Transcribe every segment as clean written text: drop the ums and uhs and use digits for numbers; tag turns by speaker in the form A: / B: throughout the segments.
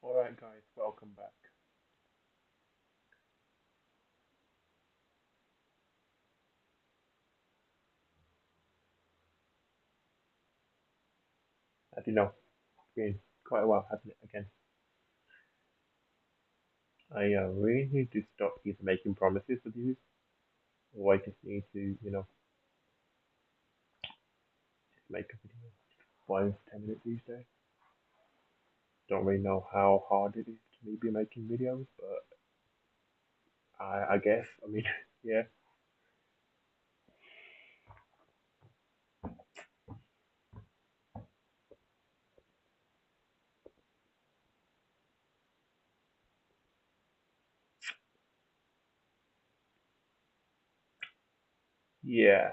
A: Alright guys, welcome back. As you know, it's been quite a while, hasn't it, again? I really need to stop either making promises with you, or I just need to, just make a video. 5 to 10 minutes each day. Don't really know how hard it is to me be making videos, but I guess, yeah. Yeah.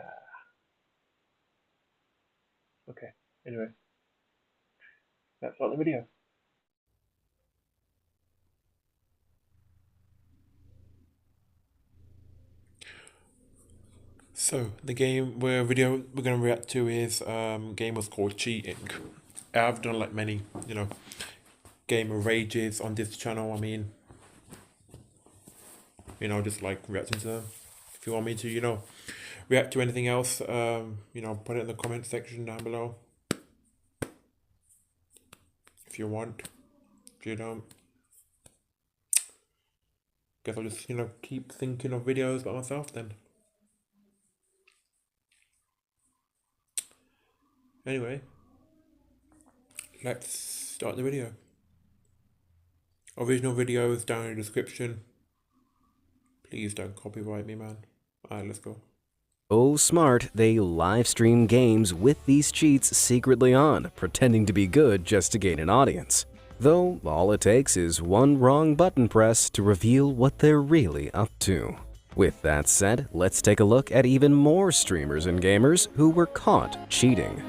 A: Okay. Anyway, that's not the video.
B: So the video we're gonna react to is game was called Cheating. I've done like many, game of rages on this channel. Just like reacting to them. If you want me to, react to anything else, put it in the comment section down below. If you want. If you don't. Guess I'll just, keep thinking of videos by myself then. Anyway, let's start the video. Original video is down in the description. Please don't copyright me, man. Alright, let's go.
C: Oh smart, they live stream games with these cheats secretly on, pretending to be good just to gain an audience. Though, all it takes is one wrong button press to reveal what they're really up to. With that said, let's take a look at even more streamers and gamers who were caught cheating.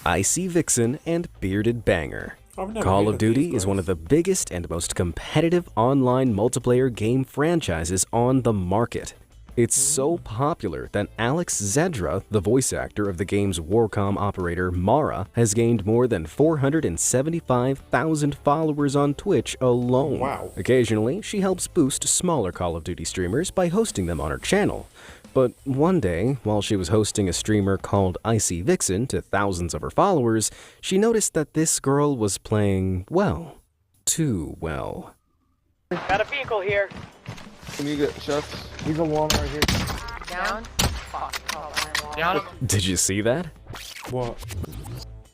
C: Icy Vixen and Bearded Banger. Call of Duty is one of the biggest and most competitive online multiplayer game franchises on the market. It's so popular that Alex Zedra, the voice actor of the game's Warcom operator Mara, has gained more than 475,000 followers on Twitch alone.
B: Wow.
C: Occasionally, she helps boost smaller Call of Duty streamers by hosting them on her channel. But one day, while she was hosting a streamer called Icy Vixen to thousands of her followers, she noticed that this girl was playing, well, too well.
D: Got a vehicle here.
E: Can you get shots? He's a wall right here.
D: Down. Down.
C: Did you see that?
B: What?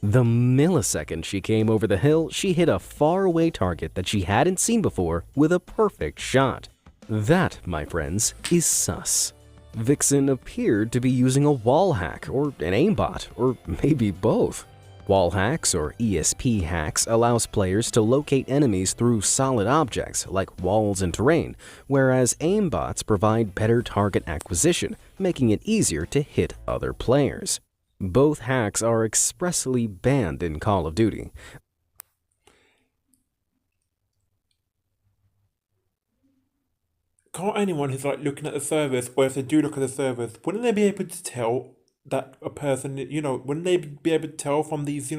C: The millisecond she came over the hill, she hit a faraway target that she hadn't seen before with a perfect shot. That, my friends, is sus. Vixen appeared to be using a wall hack, or an aimbot, or maybe both. Wall hacks, or ESP hacks, allows players to locate enemies through solid objects like walls and terrain, whereas aimbots provide better target acquisition, making it easier to hit other players. Both hacks are expressly banned in Call of Duty.
B: Can't anyone who's like looking at the servers, or if they do look at the servers, wouldn't they be able to tell that a person, wouldn't they be able to tell from these,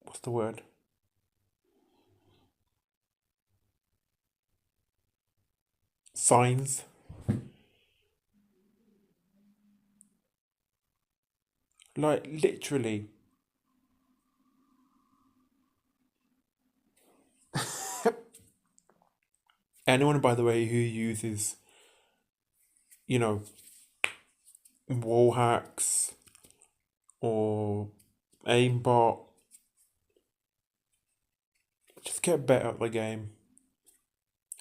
B: what's the word? Signs. Like, literally. Anyone, by the way, who uses, wall hacks or aimbot, just get better at the game.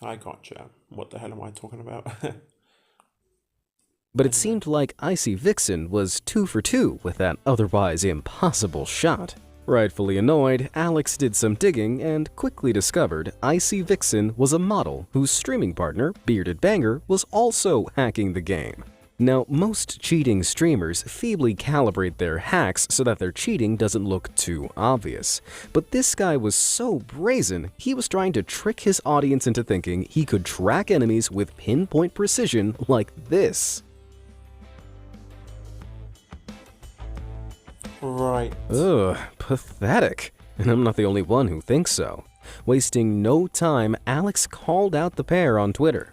B: I can't chat. What the hell am I talking about?
C: But it seemed like Icy Vixen was 2 for 2 with that otherwise impossible shot. Rightfully annoyed, Alex did some digging and quickly discovered Icy Vixen was a model whose streaming partner, Bearded Banger, was also hacking the game. Now, most cheating streamers feebly calibrate their hacks so that their cheating doesn't look too obvious. But this guy was so brazen, he was trying to trick his audience into thinking he could track enemies with pinpoint precision like this.
B: Right.
C: Ugh, pathetic. And I'm not the only one who thinks so. Wasting no time, Alex called out the pair on Twitter.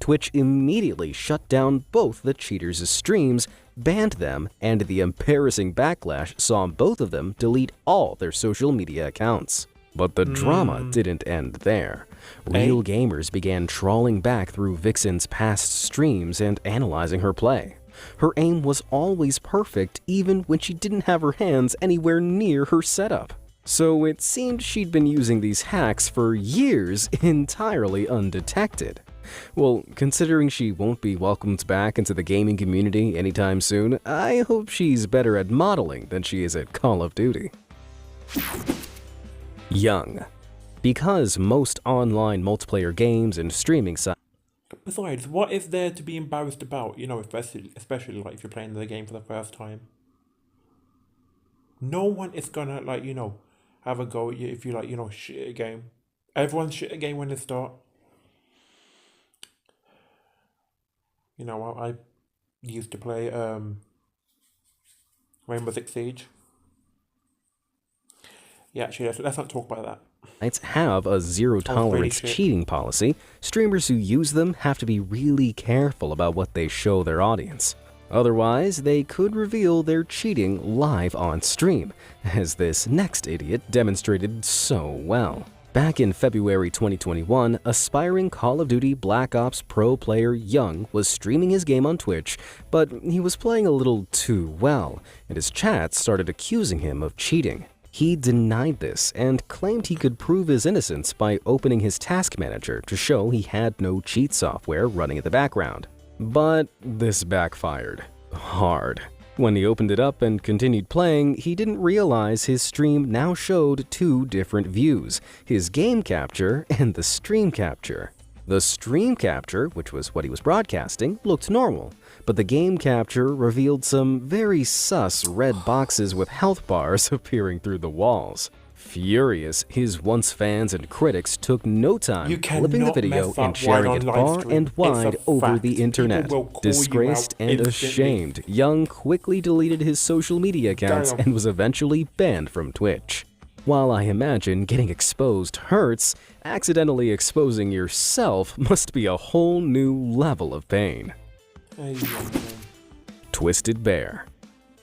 C: Twitch immediately shut down both the cheaters' streams, banned them, and the embarrassing backlash saw both of them delete all their social media accounts. But the drama didn't end there. Real gamers began trawling back through Vixen's past streams and analyzing her play. Her aim was always perfect even when she didn't have her hands anywhere near her setup. So it seemed she'd been using these hacks for years entirely undetected. Well, considering she won't be welcomed back into the gaming community anytime soon, I hope she's better at modeling than she is at Call of Duty. Young. Because most online multiplayer games and streaming sites
B: Besides, what is there to be embarrassed about? You know, especially like if you're playing the game for the first time. No one is gonna have a go at you if you shit at a game. Everyone's shit at a game when they start. You know, I used to play Rainbow Six Siege. Yeah, actually, let's not talk about that.
C: sites have a zero-tolerance cheating policy. Streamers who use them have to be really careful about what they show their audience. Otherwise, they could reveal their cheating live on stream, as this next idiot demonstrated so well. Back in February 2021, aspiring Call of Duty Black Ops pro player Young was streaming his game on Twitch, but he was playing a little too well, and his chat started accusing him of cheating. He denied this and claimed he could prove his innocence by opening his task manager to show he had no cheat software running in the background. But this backfired hard. When he opened it up and continued playing, he didn't realize his stream now showed two different views, his game capture and the stream capture. The stream capture, which was what he was broadcasting, looked normal, but the game capture revealed some very sus red boxes with health bars appearing through the walls. Furious, his once fans and critics took no time clipping the video and sharing it far and wide over the internet. Disgraced and ashamed, Young quickly deleted his social media accounts and was eventually banned from Twitch. While I imagine getting exposed hurts, accidentally exposing yourself must be a whole new level of pain. Twisted Bear.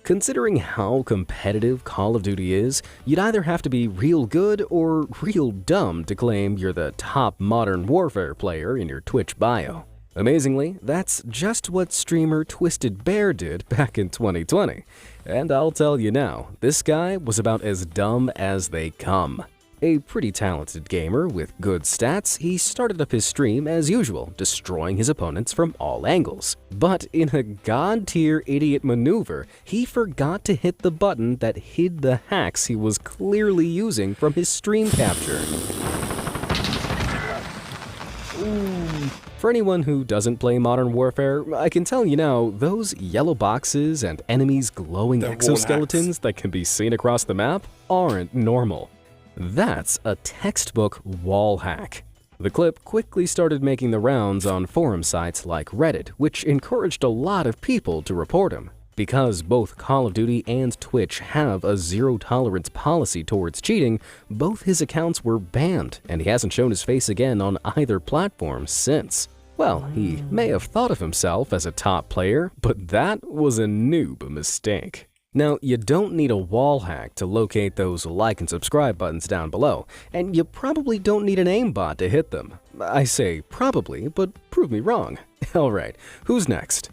C: Considering how competitive Call of Duty is, you'd either have to be real good or real dumb to claim you're the top Modern Warfare player in your Twitch bio. Amazingly, that's just what streamer Twisted Bear did back in 2020. And I'll tell you now, this guy was about as dumb as they come. A pretty talented gamer with good stats, he started up his stream as usual, destroying his opponents from all angles. But in a god-tier idiot maneuver, he forgot to hit the button that hid the hacks he was clearly using from his stream capture. For anyone who doesn't play Modern Warfare, I can tell you now, those yellow boxes and enemies glowing exoskeletons that can be seen across the map aren't normal. That's a textbook wall hack. The clip quickly started making the rounds on forum sites like Reddit, which encouraged a lot of people to report him. Because both Call of Duty and Twitch have a zero-tolerance policy towards cheating, both his accounts were banned, and he hasn't shown his face again on either platform since. Well, he may have thought of himself as a top player, but that was a noob mistake. Now, you don't need a wall hack to locate those like and subscribe buttons down below, and you probably don't need an aimbot to hit them. I say probably, but prove me wrong. Alright, who's next?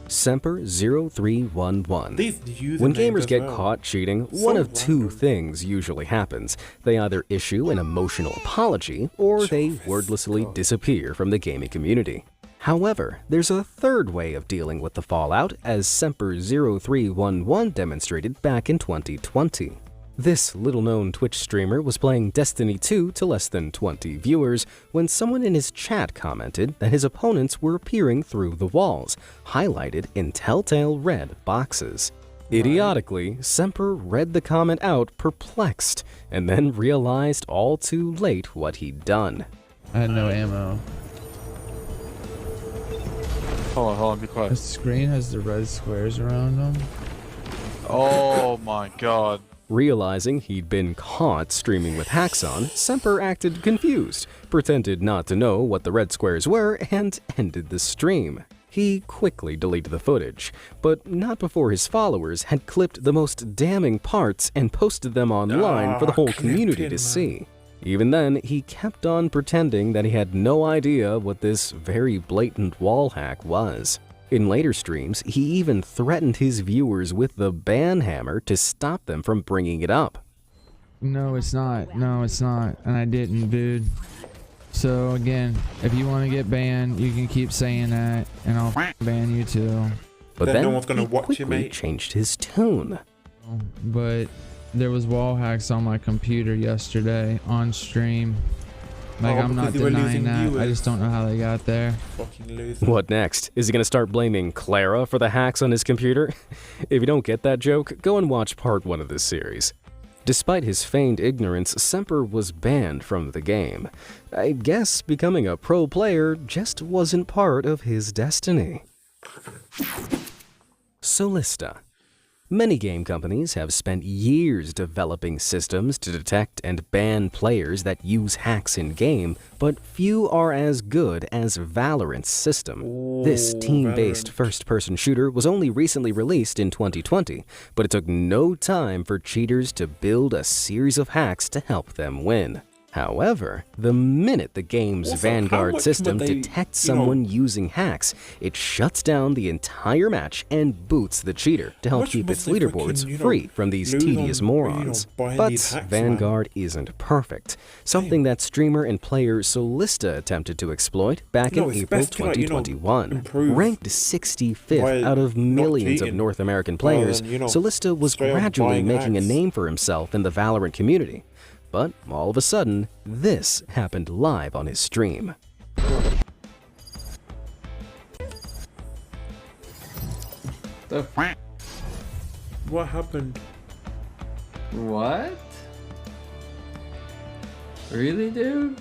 C: Semper0311. When gamers get caught cheating, one of two things usually happens. They either issue an emotional apology, or they wordlessly disappear from the gaming community. However, there's a third way of dealing with the fallout, as Semper0311 demonstrated back in 2020. This little-known Twitch streamer was playing Destiny 2 to less than 20 viewers when someone in his chat commented that his opponents were appearing through the walls, highlighted in telltale red boxes. Idiotically, Semper read the comment out perplexed, and then realized all too late what he'd done.
F: I had no ammo.
E: Hold on, be quiet.
F: The screen has the red squares around them.
E: Oh my god.
C: Realizing he'd been caught streaming with hacks on, Semper acted confused, pretended not to know what the red squares were, and ended the stream. He quickly deleted the footage, but not before his followers had clipped the most damning parts and posted them online for the whole community to see. Even then, he kept on pretending that he had no idea what this very blatant wall hack was. In later streams, he even threatened his viewers with the ban hammer to stop them from bringing it up.
F: No, it's not. No, it's not. And I didn't, dude. So again, if you want to get banned, you can keep saying that, and I'll ban you too.
C: But
B: Then
C: then
B: no one's gonna
C: he
B: watch you,
C: quickly
B: mate.
C: changed his tune.
F: But there was wall hacks on my computer yesterday on stream. Like, I'm not
B: because you were
F: denying
B: losing
F: that. I
B: viewers.
F: just don't know how they got there.
B: Fucking loser.
C: What next? Is he gonna start blaming Clara for the hacks on his computer? If you don't get that joke, go and watch part 1 of this series. Despite his feigned ignorance, Semper was banned from the game. I guess becoming a pro player just wasn't part of his destiny. Solista. Many game companies have spent years developing systems to detect and ban players that use hacks in-game, but few are as good as Valorant's system. This team-based
B: Valorant.
C: first-person shooter was only recently released in 2020, but it took no time for cheaters to build a series of hacks to help them win. However, the minute the game's
B: Also, how
C: Vanguard
B: much
C: system
B: would they,
C: detects someone using hacks, it shuts down the entire match and boots the cheater to help
B: much
C: keep
B: must
C: its
B: they
C: leaderboards
B: freaking,
C: free from these
B: lose
C: tedious
B: on,
C: morons.
B: buying
C: But
B: these hacks,
C: Vanguard isn't perfect, something that streamer and player Solista attempted to exploit back
B: No,
C: in
B: it's
C: April
B: best to, like,
C: 2021.
B: improve
C: Ranked 65th
B: by
C: out of
B: not
C: millions of
B: cheating,
C: North American
B: rather
C: players,
B: than,
C: Solista was
B: straight up
C: gradually
B: buying
C: making a
B: hacks.
C: name for himself in the Valorant community. But all of a sudden, this happened live on his stream.
B: What happened?
G: What? Really, dude?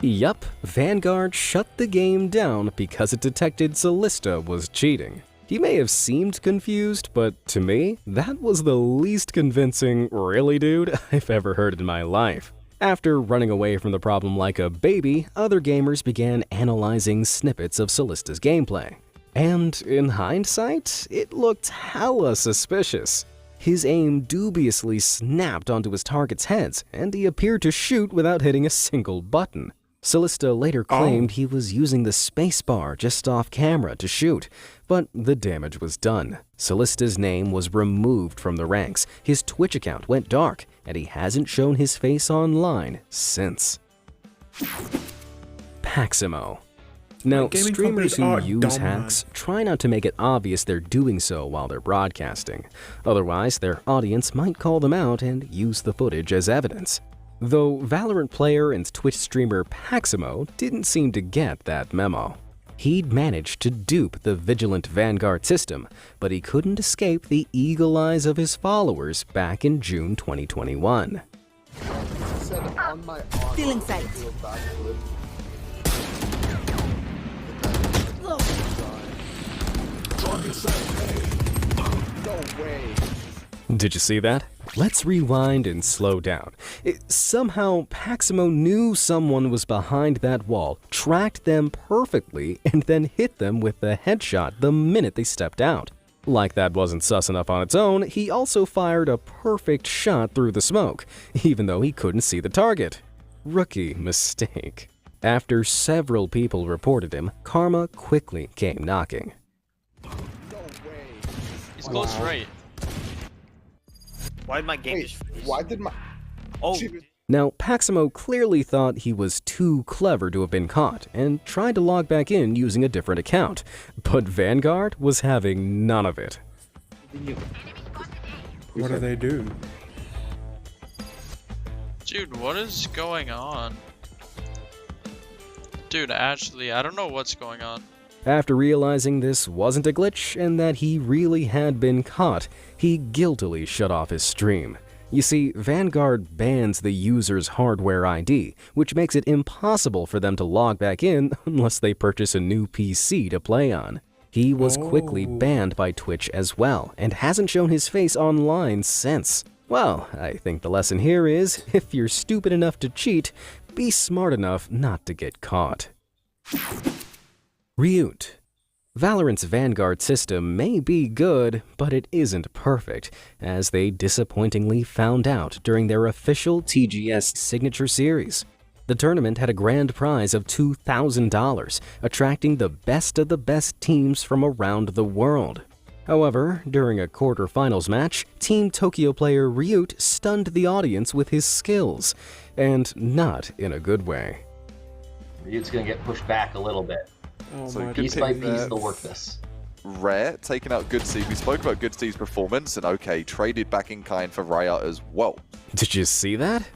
C: Yup, Vanguard shut the game down because it detected Solista was cheating. He may have seemed confused, but to me, that was the least convincing "really, dude" I've ever heard in my life. After running away from the problem like a baby, other gamers began analyzing snippets of Solista's gameplay. And in hindsight, it looked hella suspicious. His aim dubiously snapped onto his targets' heads, and he appeared to shoot without hitting a single button. Solista later claimed he was using the spacebar just off camera to shoot, but the damage was done. Solista's name was removed from the ranks, his Twitch account went dark, and he hasn't shown his face online since. Paximo. Now,
B: Gaming
C: streamers who
B: companies are
C: use
B: dumb,
C: hacks try not to make it obvious they're doing so while they're broadcasting. Otherwise, their audience might call them out and use the footage as evidence. Though Valorant player and Twitch streamer Paximo didn't seem to get that memo. He'd managed to dupe the vigilant Vanguard system, but he couldn't escape the eagle eyes of his followers back in June 2021.
H: Feeling sight.
C: Did you see that? Let's rewind and slow down. Somehow, Paximo knew someone was behind that wall, tracked them perfectly, and then hit them with the headshot the minute they stepped out. Like that wasn't sus enough on its own, he also fired a perfect shot through the smoke, even though he couldn't see the target. Rookie mistake. After several people reported him, karma quickly came knocking.
I: He's going straight.
J: Why did my game just freeze?
E: Why did my...
J: Oh,
C: Now, Paximo clearly thought he was too clever to have been caught, and tried to log back in using a different account, but Vanguard was having none of it.
B: What do they do?
E: Dude, what is going on? Dude, actually, I don't know what's going on.
C: After realizing this wasn't a glitch and that he really had been caught, he guiltily shut off his stream. You see, Vanguard bans the user's hardware ID, which makes it impossible for them to log back in unless they purchase a new PC to play on. He was quickly banned by Twitch as well, and hasn't shown his face online since. Well, I think the lesson here is, if you're stupid enough to cheat, be smart enough not to get caught. Ryut. Valorant's Vanguard system may be good, but it isn't perfect, as they disappointingly found out during their official TGS Signature Series. The tournament had a grand prize of $2,000, attracting the best of the best teams from around the world. However, during a quarterfinals match, Team Tokyo player Ryut stunned the audience with his skills, and not in a good way.
H: Ryut's gonna get pushed back a little bit.
B: Oh
I: So
B: my
I: good
H: Piece
B: God.
H: by
I: pick
H: piece,
I: there.
H: they'll work this.
I: Rare, taking out Good Seed. We spoke about Good Seed's performance, and okay, traded back in kind for Raya as well.
C: Did you see that?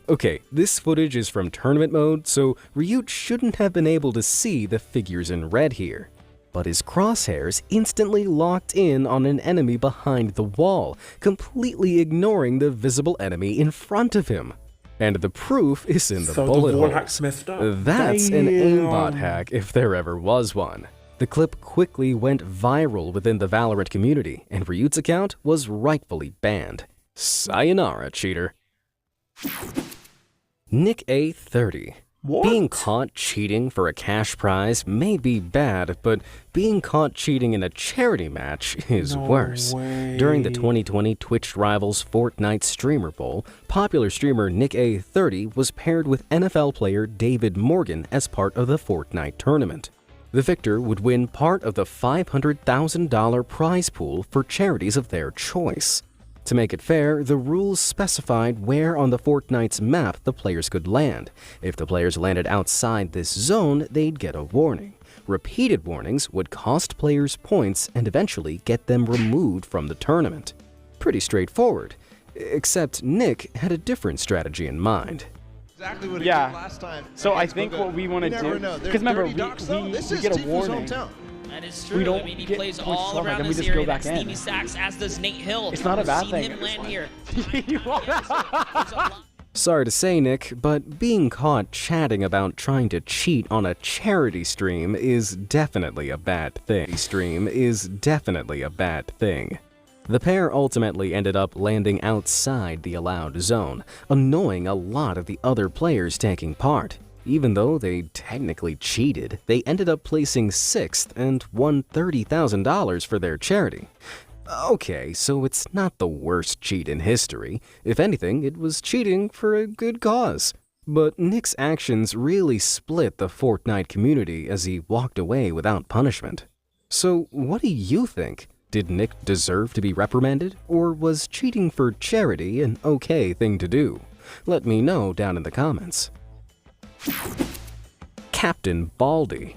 C: Okay, this footage is from tournament mode, so Ryut shouldn't have been able to see the figures in red here. But his crosshairs instantly locked in on an enemy behind the wall, completely ignoring the visible enemy in front of him. And the proof is in the
B: So
C: bullet
B: the wall
C: holes.
B: hack's messed up.
C: That's an
B: Damn.
C: aimbot hack if there ever was one. The clip quickly went viral within the Valorant community, and Ryut's account was rightfully banned. Sayonara, cheater. Nick A30.
B: What?
C: Being caught cheating for a cash prize may be bad, but being caught cheating in a charity match is
B: No
C: worse.
B: way.
C: During the 2020 Twitch Rivals Fortnite Streamer Bowl, popular streamer Nick A30 was paired with NFL player David Morgan as part of the Fortnite tournament. The victor would win part of the $500,000 prize pool for charities of their choice. To make it fair, the rules specified where on the Fortnite's map the players could land. If the players landed outside this zone, they'd get a warning. Repeated warnings would cost players points and eventually get them removed from the tournament. Pretty straightforward, except Nick had a different strategy in mind.
J: Exactly what he did last time. So I think what we want to do, because remember, we get a warning.
K: That is true.
J: We don't
K: I mean, he
J: get
K: plays
J: points
K: all
J: from it,
K: around
J: then we
K: this
J: just go
K: area.
J: back
K: That's
J: in.
K: Stevie Sachs, as does Nate Hill.
J: It's not a bad
K: We've
J: thing.
K: seen him land here.
C: Sorry to say, Nick, but being caught chatting about trying to cheat on a charity stream is definitely a bad thing. The pair ultimately ended up landing outside the allowed zone, annoying a lot of the other players taking part. Even though they technically cheated, they ended up placing 6th and won $30,000 for their charity. Okay, so it's not the worst cheat in history. If anything, it was cheating for a good cause. But Nick's actions really split the Fortnite community as he walked away without punishment. So what do you think? Did Nick deserve to be reprimanded, or was cheating for charity an okay thing to do? Let me know down in the comments. Captain Baldy.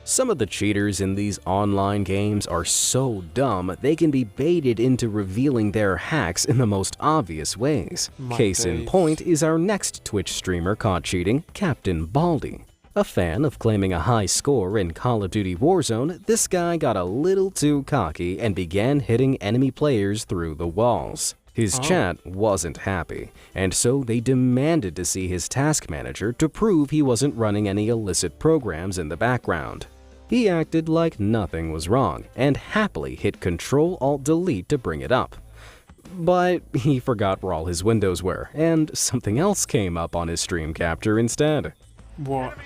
C: Some of the cheaters in these online games are so dumb they can be baited into revealing their hacks in the most obvious ways.
B: My
C: Case in
B: days.
C: point is our next Twitch streamer caught cheating, Captain Baldy. A fan of claiming a high score in Call of Duty Warzone, this guy got a little too cocky and began hitting enemy players through the walls. His chat wasn't happy, and so they demanded to see his task manager to prove he wasn't running any illicit programs in the background. He acted like nothing was wrong and happily hit Ctrl-Alt-Delete to bring it up. But he forgot where all his windows were, and something else came up on his stream capture instead.
B: What?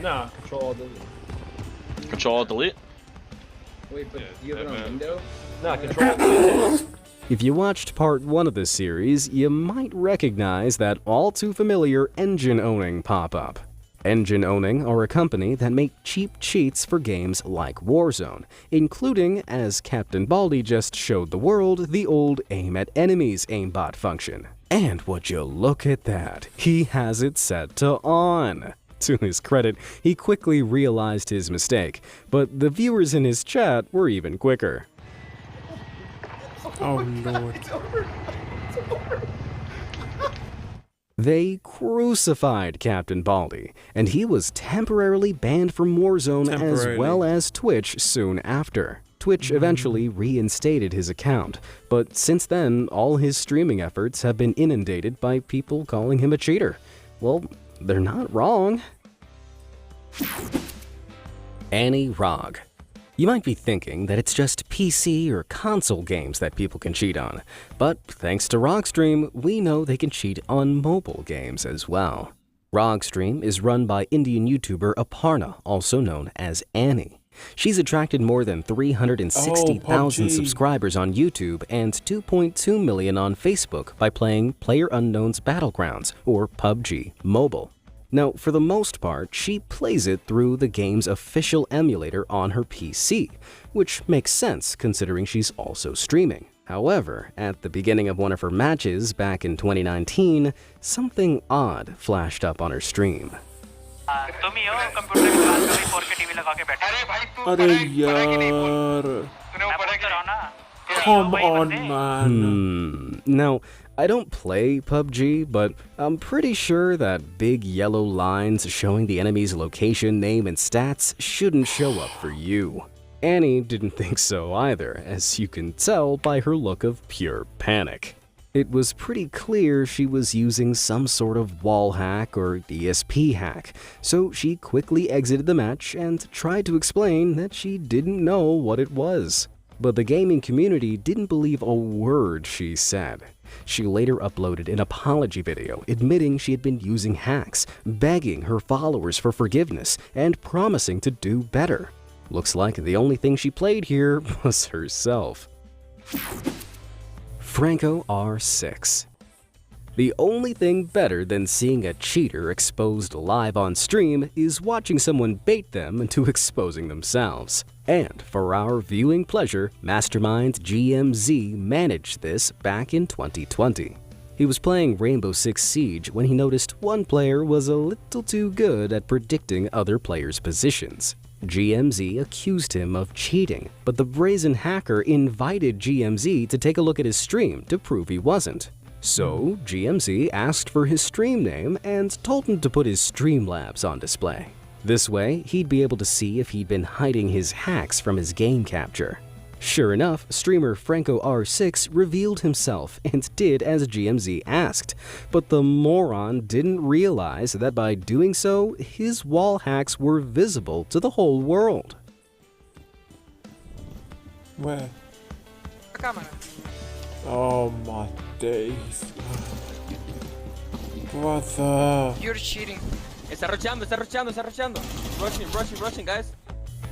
A: Nah, control the.
E: Control delete.
G: Wait, but you have it on window?
A: Nah, control.
C: If you watched part 1 of this series, you might recognize that all too familiar Engine Owning pop-up. Engine Owning are a company that make cheap cheats for games like Warzone, including, as Captain Baldy just showed the world, the old aim at enemies aimbot function. And would you look at that, he has it set to on. To his credit, he quickly realized his mistake, but the viewers in his chat were even quicker.
B: Oh lord.
C: They crucified Captain Baldy, and he was temporarily banned from Warzone as well as Twitch soon after. Twitch eventually reinstated his account, but since then, all his streaming efforts have been inundated by people calling him a cheater. Well, they're not wrong. Annie Rog. You might be thinking that it's just PC or console games that people can cheat on, but thanks to Rogstream, we know they can cheat on mobile games as well. Rogstream is run by Indian YouTuber Aparna, also known as Annie. She's attracted more than 360,000 subscribers on YouTube and 2.2 million on Facebook by playing PlayerUnknown's Battlegrounds, or PUBG, mobile. Now, for the most part, she plays it through the game's official emulator on her PC, which makes sense considering she's also streaming. However, at the beginning of one of her matches back in 2019, something odd flashed up on her stream.
B: अरे यार, come on, man.
C: Now, I don't play PUBG, but I'm pretty sure that big yellow lines showing the enemy's location, name, and stats shouldn't show up for you. Annie didn't think so either, as you can tell by her look of pure panic. It was pretty clear she was using some sort of wall hack or ESP hack, so she quickly exited the match and tried to explain that she didn't know what it was. But the gaming community didn't believe a word she said. She later uploaded an apology video admitting she had been using hacks, begging her followers for forgiveness, and promising to do better. Looks like the only thing she played here was herself. Franco R6. The only thing better than seeing a cheater exposed live on stream is watching someone bait them into exposing themselves. And for our viewing pleasure, Mastermind GMZ managed this back in 2020. He was playing Rainbow Six Siege when he noticed one player was a little too good at predicting other players' positions. GMZ accused him of cheating, but the brazen hacker invited GMZ to take a look at his stream to prove he wasn't. So, GMZ asked for his stream name and told him to put his Streamlabs on display. This way, he'd be able to see if he'd been hiding his hacks from his game capture. Sure enough, streamer Franco R6 revealed himself and did as GMZ asked, but the moron didn't realize that by doing so, his wall hacks were visible to the whole world.
B: Where? Oh my days. Brother.
D: You're cheating.
K: Está rocheando. Rushing, guys.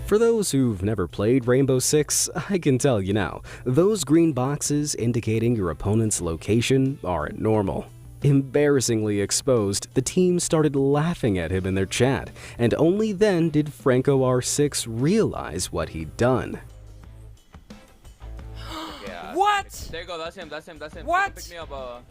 C: For those who've never played Rainbow Six, I can tell you now, those green boxes indicating your opponent's location aren't normal. Embarrassingly exposed, the team started laughing at him in their chat, and only then did Franco R6 realize what he'd done.
D: What?
K: There you go, that's him.
D: What?
K: Pick me up,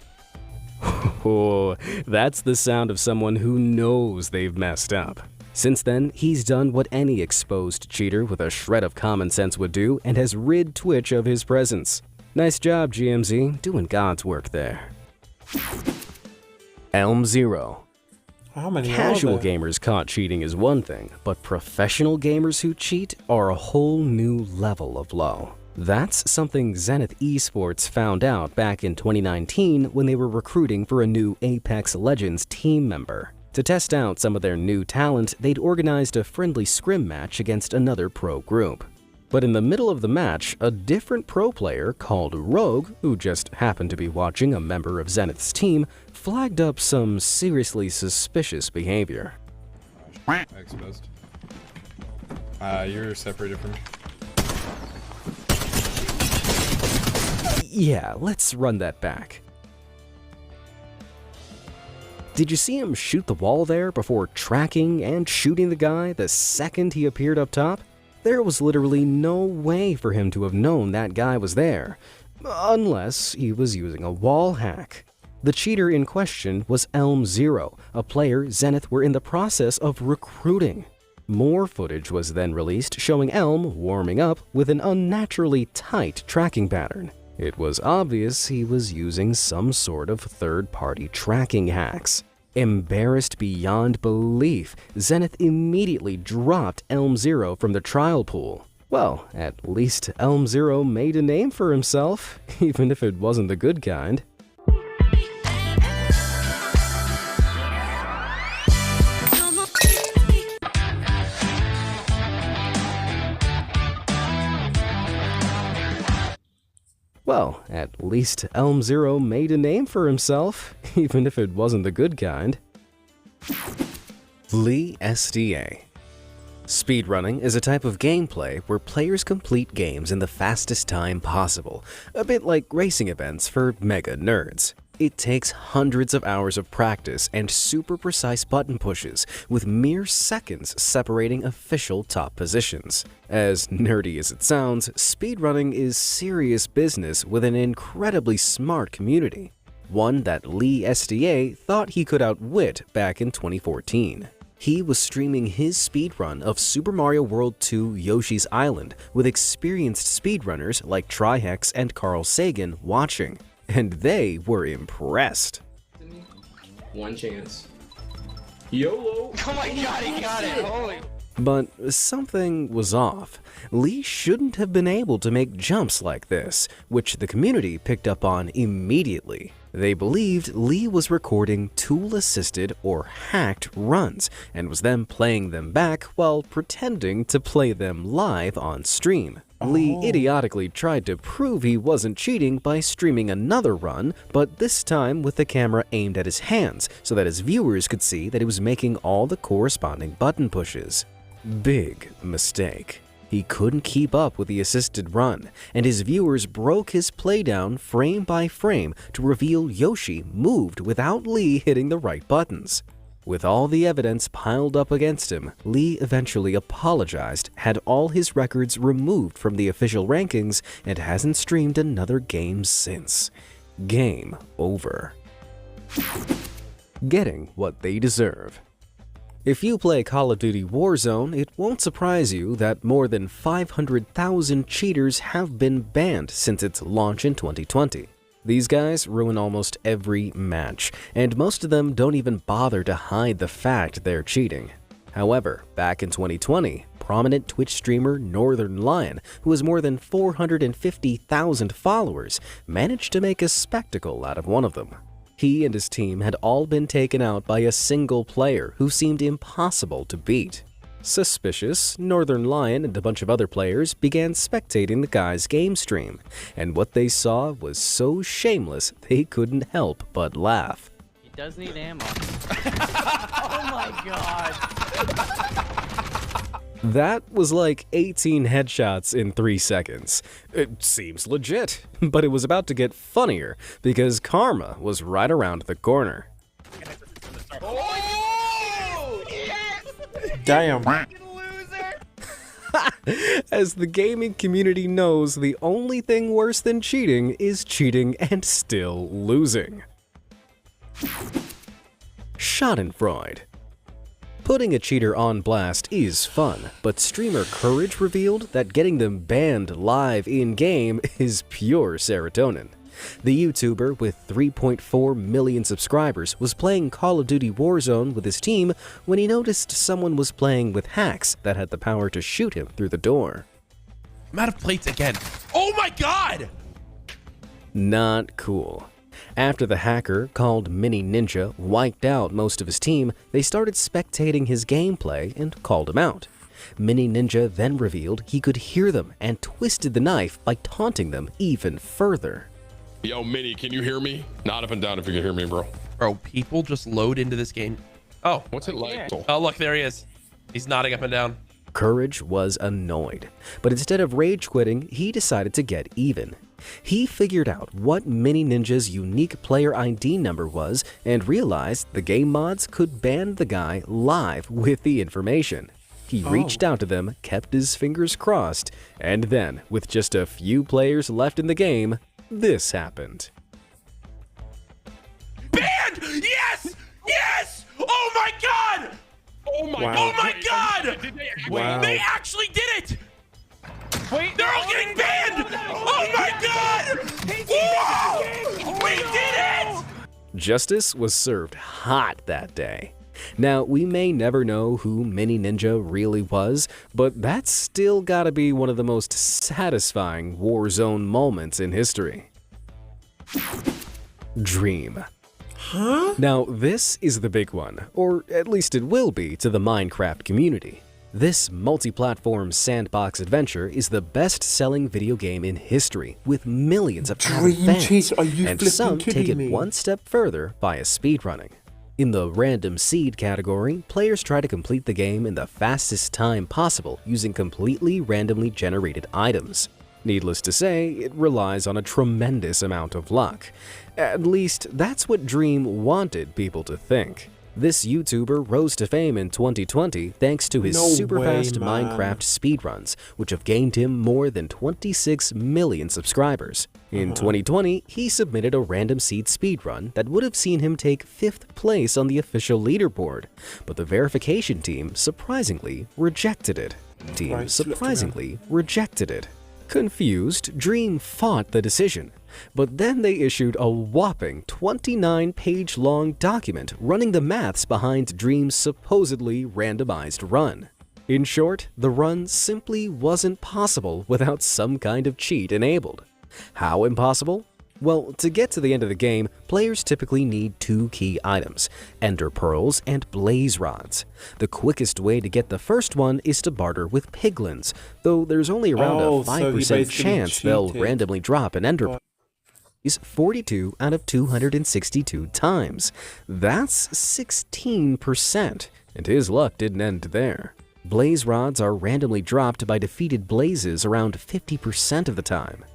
C: Oh, that's the sound of someone who knows they've messed up. Since then, he's done what any exposed cheater with a shred of common sense would do and has rid Twitch of his presence. Nice job, GMZ, doing God's work there. Elm Zero.
B: How many
C: Casual
B: are there?
C: gamers caught cheating is one thing, but professional gamers who cheat are a whole new level of low. That's something Zenith Esports found out back in 2019 when they were recruiting for a new Apex Legends team member. To test out some of their new talent, they'd organized a friendly scrim match against another pro group. But in the middle of the match, a different pro player called Rogue, who just happened to be watching a member of Zenith's team, flagged up some seriously suspicious behavior.
L: Exposed. You're separated from me.
C: Yeah, let's run that back. Did you see him shoot the wall there before tracking and shooting the guy the second he appeared up top? There was literally no way for him to have known that guy was there, unless he was using a wall hack. The cheater in question was Elm Zero, a player Zenith were in the process of recruiting. More footage was then released showing Elm warming up with an unnaturally tight tracking pattern. It was obvious he was using some sort of third-party tracking hacks. Embarrassed beyond belief, Zenith immediately dropped Elm Zero from the trial pool. Well, at least Elm Zero made a name for himself, even if it wasn't the good kind. Well, at least Elm Zero made a name for himself, even if it wasn't the good kind. Lee SDA. Speedrunning is a type of gameplay where players complete games in the fastest time possible, a bit like racing events for mega nerds. It takes hundreds of hours of practice and super precise button pushes, with mere seconds separating official top positions. As nerdy as it sounds, speedrunning is serious business with an incredibly smart community, one that Lee SDA thought he could outwit back in 2014. He was streaming his speedrun of Super Mario World 2 Yoshi's Island with experienced speedrunners like Trihex and Carl Sagan watching, and they were impressed.
G: One chance. YOLO!
K: Oh my god, he got it! Holy.
C: But something was off. Lee shouldn't have been able to make jumps like this, which the community picked up on immediately. They believed Lee was recording tool-assisted or hacked runs and was then playing them back while pretending to play them live on stream. Lee idiotically tried to prove he wasn't cheating by streaming another run, but this time with the camera aimed at his hands so that his viewers could see that he was making all the corresponding button pushes. Big mistake. He couldn't keep up with the assisted run, and his viewers broke his playdown frame by frame to reveal Yoshi moved without Lee hitting the right buttons. With all the evidence piled up against him, Lee eventually apologized, had all his records removed from the official rankings, and hasn't streamed another game since. Game over. Getting what they deserve. If you play Call of Duty Warzone, it won't surprise you that more than 500,000 cheaters have been banned since its launch in 2020. These guys ruin almost every match, and most of them don't even bother to hide the fact they're cheating. However, back in 2020, prominent Twitch streamer Northern Lion, who has more than 450,000 followers, managed to make a spectacle out of one of them. He and his team had all been taken out by a single player who seemed impossible to beat. Suspicious, Northern Lion and a bunch of other players began spectating the guy's game stream, and what they saw was so shameless they couldn't help but laugh.
J: He does need ammo. Oh my god.
C: That was like 18 headshots in 3 seconds. It seems legit, but it was about to get funnier because karma was right around the corner.
J: Oh! Yes!
B: Damn.
C: As the gaming community knows, the only thing worse than cheating is cheating and still losing. Schadenfreude. Putting a cheater on blast is fun, but streamer Courage revealed that getting them banned live in-game is pure serotonin. The YouTuber with 3.4 million subscribers was playing Call of Duty Warzone with his team when he noticed someone was playing with hacks that had the power to shoot him through the door.
M: I'm out of plates again. Oh my god!
C: Not cool. After the hacker, called Mini Ninja, wiped out most of his team, they started spectating his gameplay and called him out. Mini Ninja then revealed he could hear them and twisted the knife by taunting them even further.
N: Yo, Mini, can you hear me? Nod up and down if you can hear me, bro.
M: Bro, people just load into this game. Oh.
N: What's it like?
M: Oh, look, there he is. He's nodding up and down.
C: Courage was annoyed, but instead of rage quitting, he decided to get even. He figured out what Mini Ninja's unique player ID number was and realized the game mods could ban the guy live with the information. He reached out to them, kept his fingers crossed, and then, with just a few players left in the game, this happened.
M: Banned! Yes! Yes! Oh my god!
N: Oh my
M: god! Oh my god!
N: Wow.
M: They actually did it!
J: Wait,
M: They're all getting banned! Oh my god! Whoa! We did it!
C: Justice was served hot that day. Now, we may never know who Mini Ninja really was, but that's still gotta be one of the most satisfying Warzone moments in history. Dream.
B: Huh?
C: Now, this is the big one, or at least it will be to the Minecraft community. This multi-platform sandbox adventure is the best-selling video game in history, with millions of avid fans, and some take it one step further via speedrunning. In the random seed category, players try to complete the game in the fastest time possible using completely randomly generated items. Needless to say, it relies on a tremendous amount of luck. At least, that's what Dream wanted people to think. This YouTuber rose to fame in 2020 thanks to his super fast Minecraft speedruns, which have gained him more than 26 million subscribers. In 2020, he submitted a random seed speedrun that would have seen him take 5th place on the official leaderboard, but the verification team surprisingly rejected it. Confused, Dream fought the decision, but then they issued a whopping 29-page-long document running the maths behind Dream's supposedly randomized run. In short, the run simply wasn't possible without some kind of cheat enabled. How impossible? Well, to get to the end of the game, players typically need 2 key items, Ender Pearls and Blaze Rods. The quickest way to get the first one is to barter with piglins, though there's only around a 5% chance they'll randomly drop an Ender Pearl. Is 42 out of 262 times. That's 16%, and his luck didn't end there. Blaze Rods are randomly dropped by defeated blazes around 50% of the time.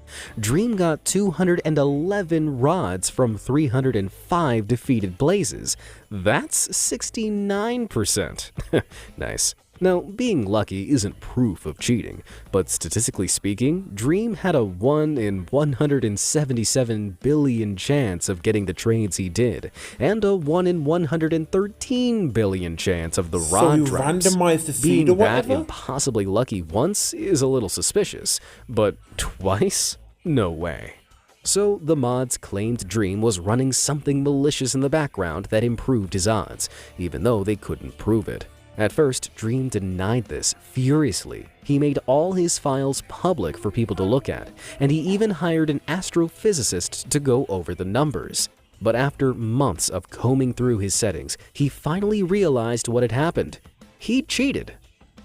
C: Dream got 211 rods from 305 defeated blazes. That's 69%. Nice. Now, being lucky isn't proof of cheating, but statistically speaking, Dream had a 1 in 177 billion chance of getting the trades he did, and a 1 in 113 billion chance of the rod drops. Being that impossibly lucky once is a little suspicious, but twice? No way. So the mods claimed Dream was running something malicious in the background that improved his odds, even though they couldn't prove it. At first, Dream denied this furiously. He made all his files public for people to look at, and he even hired an astrophysicist to go over the numbers. But after months of combing through his settings, he finally realized what had happened. He'd cheated.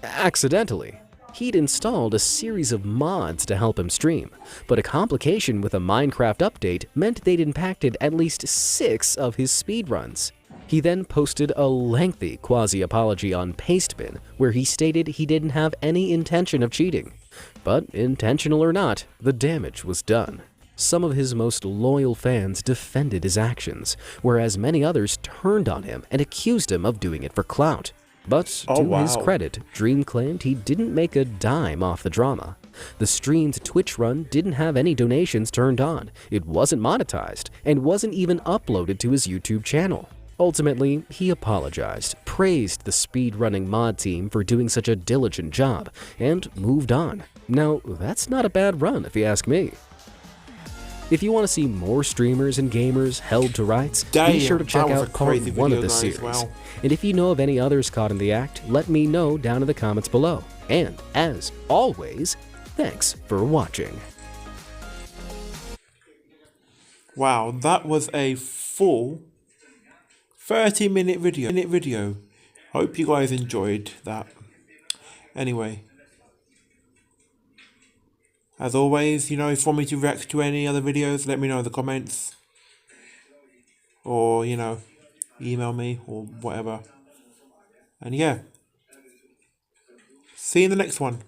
C: Accidentally. He'd installed a series of mods to help him stream, but a complication with a Minecraft update meant they'd impacted at least 6 of his speedruns. He then posted a lengthy quasi-apology on Pastebin where he stated he didn't have any intention of cheating. But intentional or not, the damage was done. Some of his most loyal fans defended his actions, whereas many others turned on him and accused him of doing it for clout. But to his credit, Dream claimed he didn't make a dime off the drama. The streamed Twitch run didn't have any donations turned on, it wasn't monetized, and wasn't even uploaded to his YouTube channel. Ultimately, he apologized, praised the speedrunning mod team for doing such a diligent job, and moved on. Now, that's not a bad run if you ask me. If you want to see more streamers and gamers held to rights, be sure to check out part 1 of this series. And if you know of any others caught in the act, let me know down in the comments below. And, as always, thanks for watching.
B: Wow, that was a full 30-minute video. Hope you guys enjoyed that. Anyway, as always, you know, if you want me to react to any other videos, let me know in the comments. Or, you know, email me or whatever. And yeah, see you in the next one.